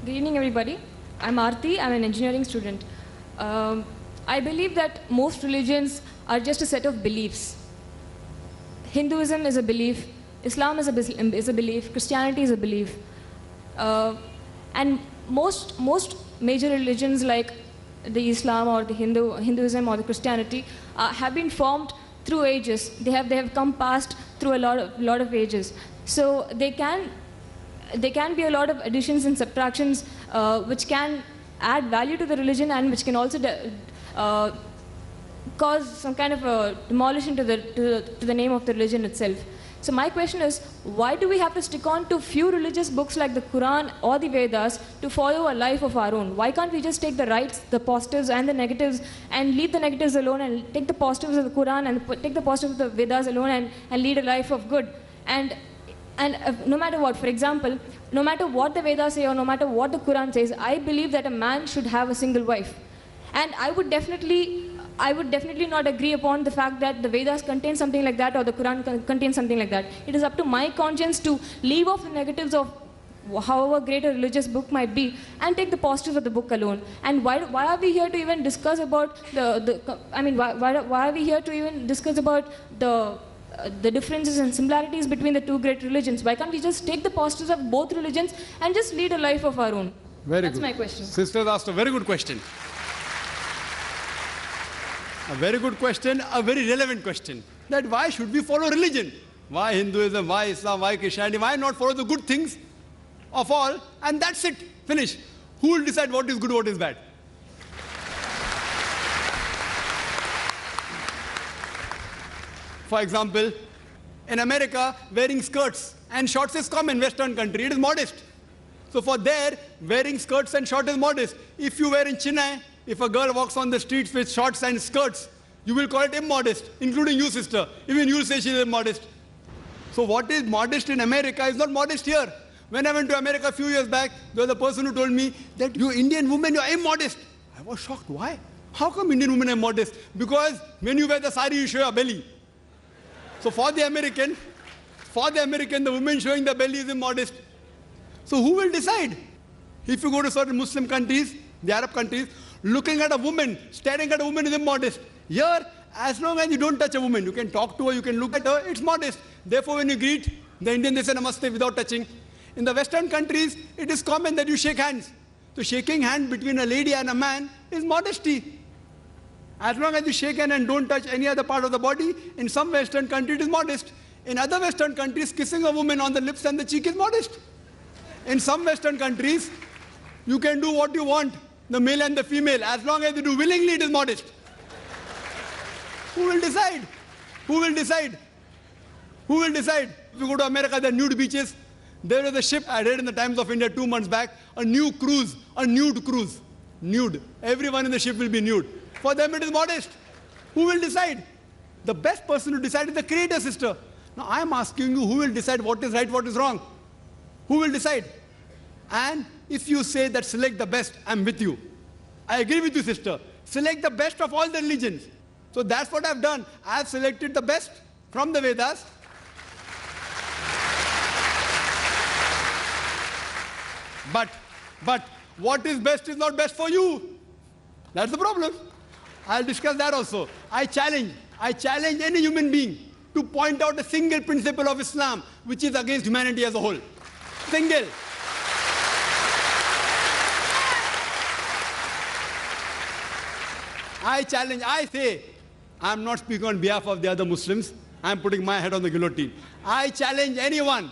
Good evening, everybody. I'm Aarti. I'm an engineering student. I believe that most religions are just a set of beliefs. Hinduism is a belief, Islam is a belief, Christianity is a belief. And most major religions like the Islam or the Hinduism or the Christianity have been formed through ages. They have come past through a lot of ages. So they can be a lot of additions and subtractions which can add value to the religion and which can also cause some kind of a demolition to the name of the religion itself. So my question is, why do we have to stick on to few religious books like the Quran or the Vedas to follow a life of our own? Why can't we just take the rights, the positives and the negatives and leave the negatives alone and take the positives of the Quran and take the positives of the Vedas alone and lead a life of good? And no matter what, for example, no matter what the Vedas say or no matter what the Quran says, I believe that a man should have a single wife. And I would definitely not agree upon the fact that the Vedas contain something like that or the Quran contains something like that. It is up to my conscience to leave off the negatives of however great a religious book might be and take the positives of the book alone. And why are we here to even discuss about why are we here to even discuss about the differences and similarities between the two great religions? Why can't we just take the positives of both religions and just lead a life of our own? That's my question. Sisters asked a very good question. A very good question, a very relevant question. That why should we follow religion? Why Hinduism, why Islam, why Christianity? Why not follow the good things of all? And that's it. Finish. Who will decide what is good, what is bad? For example, in America, wearing skirts and shorts is common. Western country, it is modest. So for there, wearing skirts and shorts is modest. If you wear in Chennai, if a girl walks on the streets with shorts and skirts, you will call it immodest, including you, sister. Even you say she is immodest. So what is modest in America is not modest here. When I went to America a few years back, there was a person who told me that you Indian women, you are immodest. I was shocked. Why? How come Indian women are modest? Because when you wear the sari, you show your belly. So for the American, the woman showing the belly is immodest. So who will decide? If you go to certain Muslim countries, the Arab countries, looking at a woman, staring at a woman is immodest. Here, as long as you don't touch a woman, you can talk to her, you can look at her, it's modest. Therefore, when you greet, the Indian, they say namaste without touching. In the Western countries, it is common that you shake hands. So shaking hands between a lady and a man is modesty. As long as you shake hands and don't touch any other part of the body, in some Western countries it is modest. In other Western countries, kissing a woman on the lips and the cheek is modest. In some Western countries, you can do what you want, the male and the female. As long as you do willingly, it is modest. Who will decide? Who will decide? Who will decide? If you go to America, there are nude beaches. There is a ship, I read in the Times of India 2 months back, a nude cruise. Nude. Everyone in the ship will be nude. For them, it is modest. Who will decide? The best person to decide is the Creator, sister. Now, I am asking you, who will decide what is right, what is wrong? Who will decide? And if you say that select the best, I'm with you. I agree with you, sister. Select the best of all the religions. So that's what I've done. I've selected the best from the Vedas. But what is best is not best for you. That's the problem. I'll discuss that also. I challenge any human being to point out a single principle of Islam which is against humanity as a whole. Single. I challenge, I say, I'm not speaking on behalf of the other Muslims. I'm putting my head on the guillotine. I challenge anyone.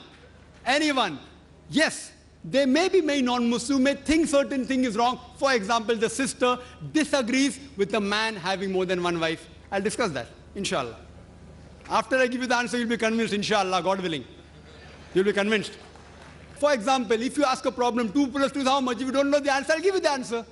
Yes, they may be non-Muslim, may think certain thing is wrong. For example, the sister disagrees with the man having more than one wife. I'll discuss that, inshallah. After I give you the answer, you'll be convinced, inshallah, God willing. You'll be convinced. For example, if you ask a problem, 2 plus 2 is how much? If you don't know the answer, I'll give you the answer.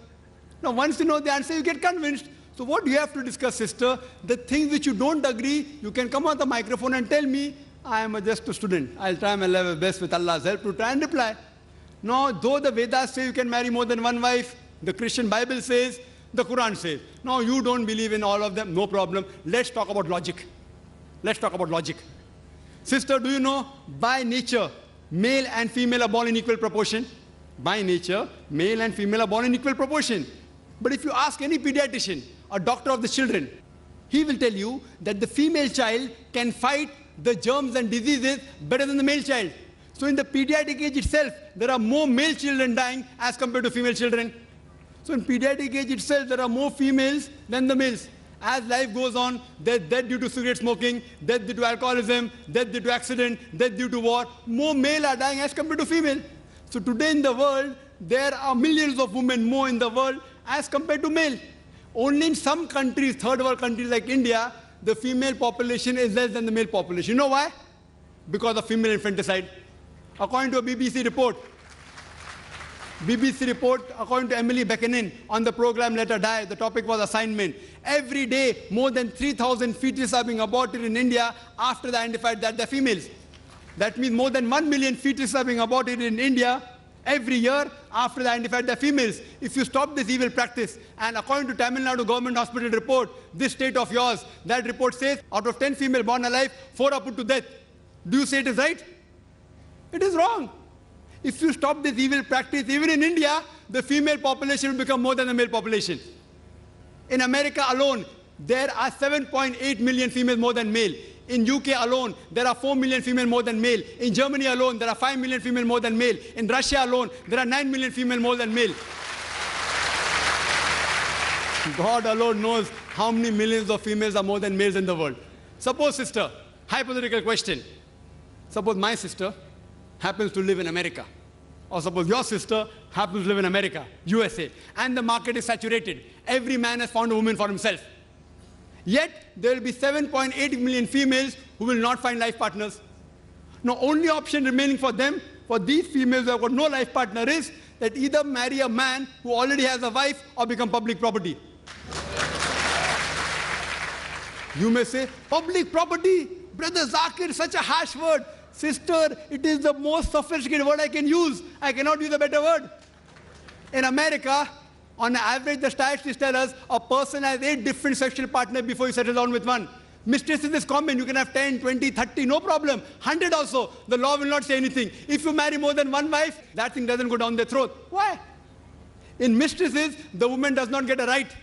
Now, once you know the answer, you get convinced. So what do you have to discuss, sister? The things which you don't agree, you can come on the microphone and tell me, I am just a student. I'll try my level best with Allah's help to try and reply. Now, though the Vedas say you can marry more than one wife, the Christian Bible says, the Quran says. Now, you don't believe in all of them, no problem. Let's talk about logic. Sister, do you know, by nature, male and female are born in equal proportion? By nature, male and female are born in equal proportion. But if you ask any pediatrician, a doctor of the children, he will tell you that the female child can fight the germs and diseases better than the male child. So in the pediatric age itself, there are more male children dying as compared to female children. So in pediatric age itself, there are more females than the males. As life goes on, there's death due to cigarette smoking, death due to alcoholism, death due to accident, death due to war. More male are dying as compared to female. So today in the world, there are millions of women more in the world as compared to male. Only in some countries, third world countries like India, the female population is less than the male population. You know why? Because of female infanticide. According to a BBC report, according to Emily Beckonen on the program Let Her Die, the topic was assignment. Every day, more than 3,000 fetuses are being aborted in India after they identified that they're females. That means more than 1 million fetuses are being aborted in India every year after they identified they're females. If you stop this evil practice, and according to Tamil Nadu Government Hospital report, this state of yours, that report says out of 10 female born alive, 4 are put to death. Do you say it is right? It is wrong. If you stop this evil practice, even in India, the female population will become more than the male population. In America alone, there are 7.8 million females more than male. In UK alone, there are 4 million female more than male. In Germany alone, there are 5 million female more than male. In Russia alone, there are 9 million female more than male. God alone knows how many millions of females are more than males in the world. Suppose, sister, hypothetical question. Suppose my sister happens to live in America. Or suppose your sister happens to live in America, USA, and the market is saturated. Every man has found a woman for himself. Yet, there will be 7.8 million females who will not find life partners. Now, only option remaining for them, for these females who have got no life partner, is that either marry a man who already has a wife or become public property. You may say, public property? Brother Zakir, such a harsh word. Sister, it is the most sophisticated word I can use. I cannot use a better word. In America, on average, the statistics tell us a person has 8 different sexual partners before he settles down with one. Mistresses is common. You can have 10, 20, 30, no problem. 100 also. The law will not say anything. If you marry more than one wife, that thing doesn't go down their throat. Why? In mistresses, the woman does not get a right.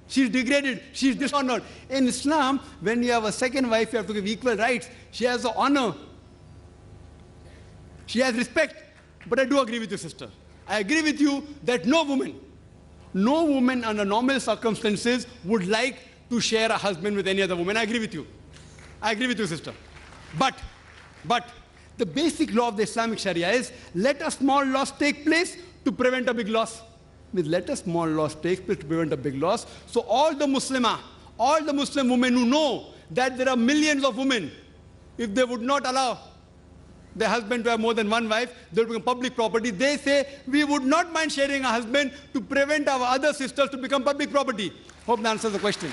She's degraded. She's dishonored. In Islam, when you have a second wife, you have to give equal rights. She has honor. She has respect. But I do agree with you, sister. I agree with you that no woman under normal circumstances would like to share a husband with any other woman. I agree with you. I agree with you, sister. But the basic law of the Islamic Sharia is, let a small loss take place to prevent a big loss. Means let a small loss take place to prevent a big loss. So all the Muslim women who know that there are millions of women, if they would not allow their husband to have more than one wife, they will become public property. They say, we would not mind sharing a husband to prevent our other sisters to become public property. Hope that answers the question.